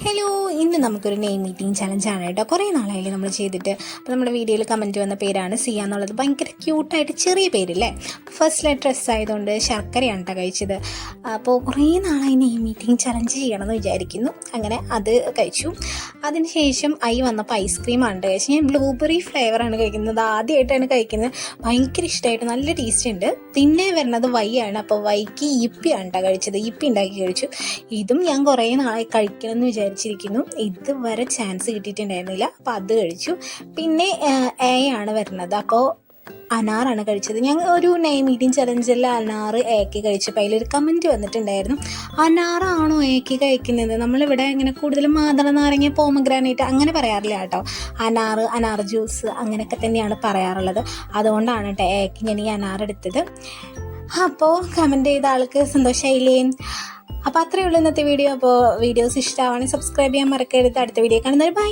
Hello, ഇന്ന് നമുക്കൊരു name meeting ചലഞ്ചാണ് കേട്ടോ. കുറേ നാളായില്ലേ നമ്മൾ ചെയ്തിട്ട്. അപ്പോൾ നമ്മുടെ വീഡിയോയിൽ കമൻറ്റ് വന്ന പേരാണ് സിയ എന്നുള്ളത്. ഭയങ്കര ക്യൂട്ടായിട്ട് ചെറിയ പേരില്ലേ. ഫസ്റ്റ് ലെറ്റർ എസ് ആയതുകൊണ്ട് ശർക്കരയാണ് കേട്ടോ കഴിച്ചത്. അപ്പോൾ കുറേ നാളായി നെയിം മീറ്റിംഗ് ചലഞ്ച് ചെയ്യണമെന്ന് വിചാരിക്കുന്നു. അങ്ങനെ അത് കഴിച്ചു. അതിന് ശേഷം വന്നപ്പോൾ ഐസ്ക്രീമാണ് കഴിച്ചത്. ഞാൻ ബ്ലൂബെറി ഫ്ലേവറാണ് കഴിക്കുന്നത്. ആദ്യമായിട്ടാണ് കഴിക്കുന്നത്. ഭയങ്കര ഇഷ്ടമായിട്ട് നല്ല ടേസ്റ്റ് ഉണ്ട്. പിന്നെ വരുന്നത് ആണ്. അപ്പോൾ വൈക്ക് ഇപ്പിയാണ് കേട്ടോ കഴിച്ചത്. ഇപ്പി ഉണ്ടാക്കി കഴിച്ചു. ഇതും ഞാൻ കുറേ നാളായി കഴിക്കണമെന്ന് വിചാരിച്ചിരിക്കുന്നു. ഇതുവരെ ചാൻസ് കിട്ടിയിട്ടുണ്ടായിരുന്നില്ല. അപ്പോൾ അത് കഴിച്ചു. പിന്നെ ആണ് വരുന്നത്. അപ്പോൾ അനാറാണ് കഴിച്ചത്. ഞങ്ങൾ ഒരു നെയിം മീറ്റിംഗ് ചലഞ്ചിൽ അനാറ് ഏക്ക് കഴിച്ചപ്പോൾ അതിലൊരു കമൻറ്റ് വന്നിട്ടുണ്ടായിരുന്നു, അനാറാണോ ഏക്ക് കഴിക്കുന്നത്? നമ്മളിവിടെ ഇങ്ങനെ കൂടുതലും മാതള നാരങ്ങ, പോമഗ്രാനൈറ്റ് അങ്ങനെ പറയാറില്ല കേട്ടോ. അനാർ ജ്യൂസ് അങ്ങനെയൊക്കെ തന്നെയാണ് പറയാറുള്ളത്. അതുകൊണ്ടാണ് കേട്ടോ ഏക്ക് ഞാൻ ഈ അനാർ എടുത്തത്. അപ്പോൾ കമൻറ്റ് ചെയ്ത ആൾക്ക് സന്തോഷമായില്ലേ? അപ്പോൾ അത്രയേ ഉള്ളൂ ഇന്നത്തെ വീഡിയോ. അപ്പോൾ വീഡിയോസ് ഇഷ്ടമാണെങ്കിൽ സബ്സ്ക്രൈബ് ചെയ്യാൻ മറക്കരുത്. അടുത്ത വീഡിയോ കാണുന്നത്. ബൈ.